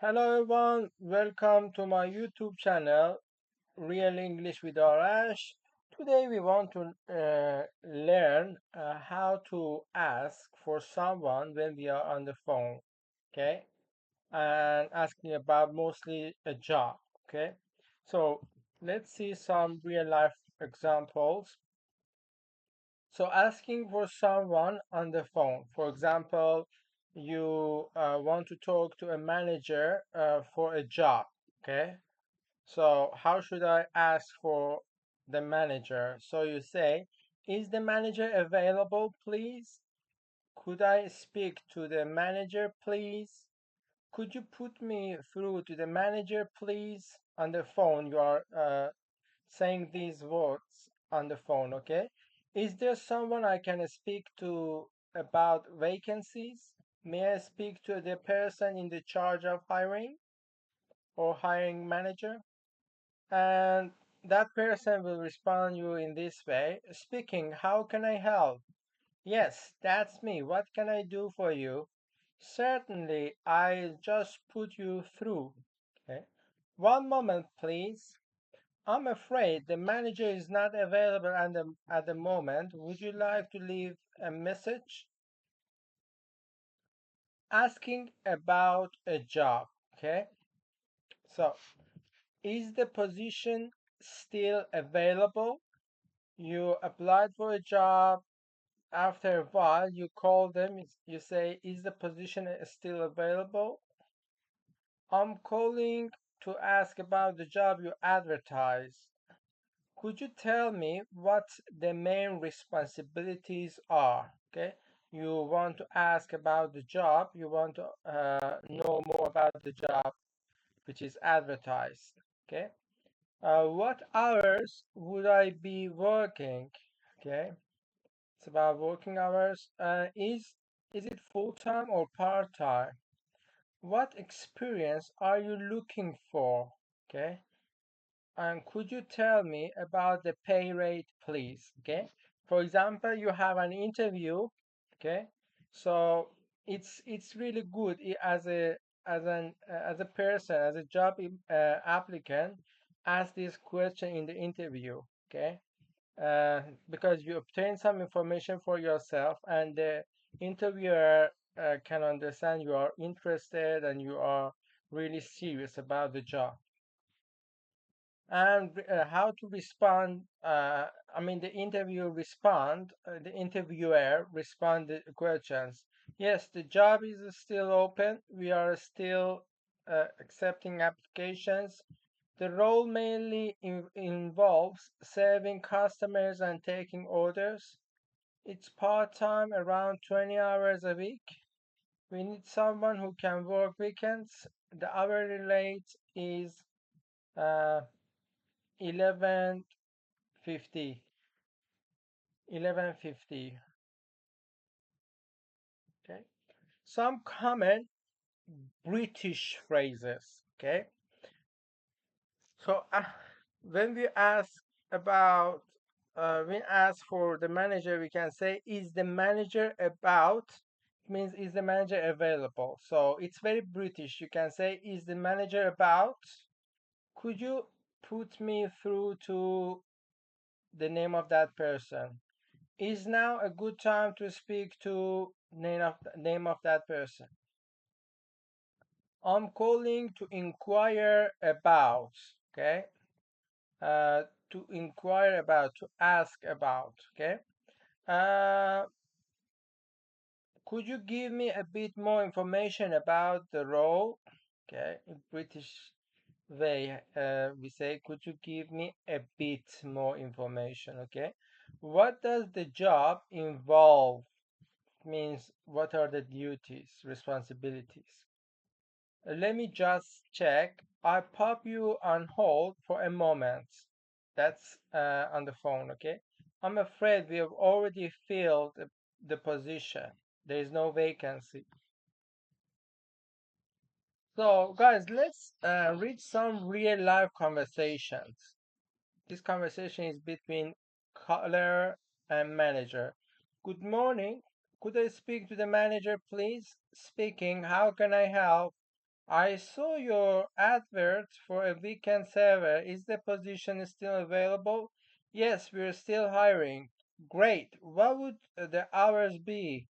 Hello everyone, welcome to my YouTube channel, Real English with Arash. Today we want to learn how to ask for someone when we are on the phone, okay? And asking about mostly a job, okay? So let's see some real life examples. So asking for someone on the phone, for example, you want to talk to a manager for a job, okay? So how should I ask for the manager? So you say, is the manager available, please? Could I speak to the manager, please? Could you put me through to the manager, please? On the phone, you are saying these words on the phone, okay? Is there someone I can speak to about vacancies? May I speak to the person in the charge of hiring or hiring manager? And that person will respond you in this way, speaking, how can I help? Yes, that's me. What can I do for you? Certainly, I'll just put you through. Okay. One moment, please. I'm afraid the manager is not available at the moment. Would you like to leave a message? Asking about a job. Okay. So, is the position still available? You applied for a job. After a while, you call them. You say, is the position still available? I'm calling to ask about the job you advertise. Could you tell me what the main responsibilities are? Okay, you want to ask about the job, you want to know more about the job which is advertised. Okay, what hours would I be working? Okay, it's about working hours. Is it full time or part time? What experience are you looking for? Okay, and could you tell me about the pay rate, please? Okay. For example, you have an interview. Okay. So it's really good as a person, as a job applicant, ask this question in the interview. Okay. Because you obtain some information for yourself, and the interviewer can understand you are interested and you are really serious about the job. And how to respond, the interviewer respond the questions. Yes, the job is still open, we are still accepting applications. The role mainly involves serving customers and taking orders. It's part-time, around 20 hours a week. We need someone who can work weekends. The hourly rate is uh, 11.50. 11.50. Okay. Some common British phrases. Okay. So when we ask about when ask for the manager, we can say, is the manager about? It means, is the manager available? So it's very British. You can say, is the manager about? Could you put me through to the name of that person? Is now a good time to speak to name of that person? I'm calling to inquire about. Okay. To inquire about, to ask about. Okay. Uh, could you give me a bit more information about the role? Okay. In British way, we say, could you give me a bit more information? Okay. What does the job involve? Means, what are the duties, responsibilities? Let me just check. I pop you on hold for a moment. That's on the phone, okay? I'm afraid we have already filled the position. There is no vacancy. So, guys, let's read some real life conversations. This conversation is between caller and manager. Good morning. Could I speak to the manager, please? Speaking. How can I help? I saw your advert for a weekend server. Is the position still available? Yes, we're still hiring. Great. What would the hours be?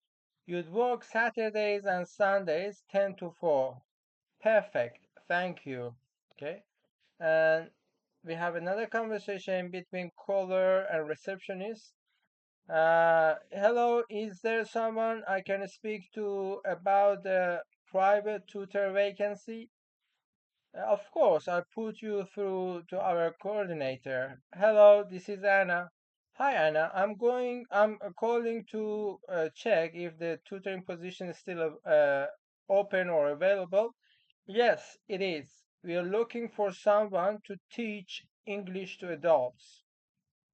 You'd work Saturdays and Sundays 10 to 4. Perfect. Thank you. Okay. And we have another conversation between caller and receptionist. Hello, is there someone I can speak to about the private tutor vacancy? Of course, I'll put you through to our coordinator. Hello, this is Anna. Hi, Anna. I'm calling to check if the tutoring position is still open or available. Yes, it is. We are looking for someone to teach English to adults.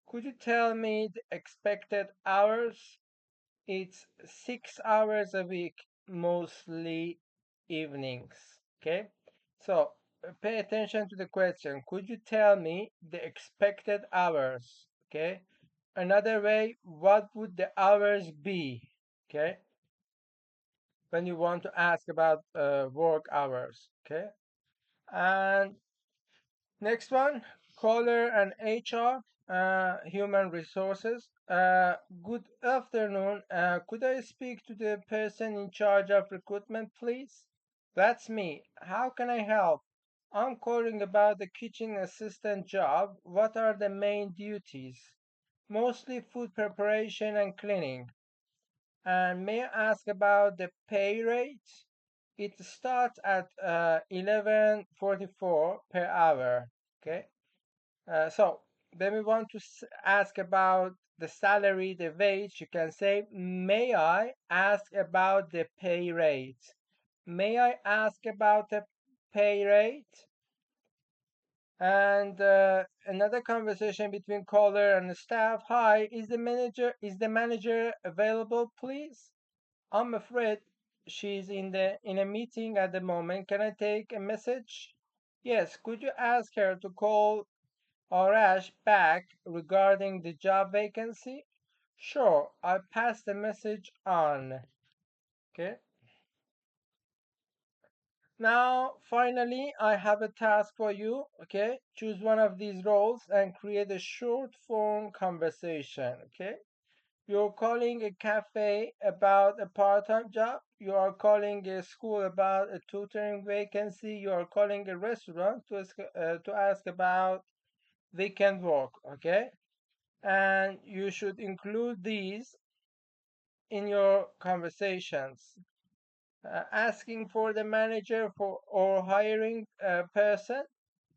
Could you tell me the expected hours? It's 6 hours a week, mostly evenings. Okay, so pay attention to the question. Could you tell me the expected hours? Okay, another way, what would the hours be? Okay, when you want to ask about work hours. Okay, and next one, caller and HR, human resources. Good afternoon. Could I speak to the person in charge of recruitment, please? That's me. How can I help? I'm calling about the kitchen assistant job. What are the main duties? Mostly food preparation and cleaning. And may I ask about the pay rate? It starts at 11.44 per hour. Okay. So then we want to ask about the salary, the wage. You can say, may I ask about the pay rate? May I ask about the pay rate? And another conversation between caller and the staff. Hi, is the manager available, please? I'm afraid she's in a meeting at the moment. Can I take a message? Yes, could you ask her to call Arash back regarding the job vacancy? Sure, I'll pass the message on. Okay. Now, finally, I have a task for you. Okay. Choose one of these roles and create a short form conversation. Okay. You're calling a cafe about a part-time job. You are calling a school about a tutoring vacancy. You are calling a restaurant to ask about weekend work. Okay. And you should include these in your conversations. Asking for the manager for or hiring a person,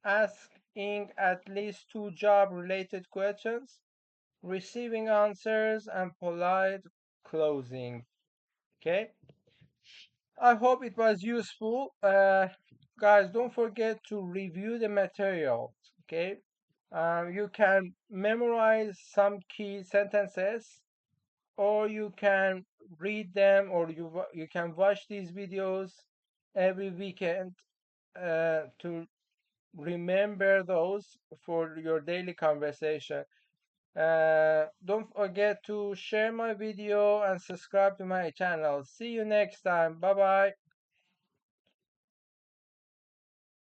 asking at least two job related questions, receiving answers, and polite closing. Okay, I hope it was useful. Guys, don't forget to review the materials. Okay, you can memorize some key sentences, or you can read them, or you can watch these videos every weekend to remember those for your daily conversation. Don't forget to share my video and subscribe to my channel. See you next time. Bye bye.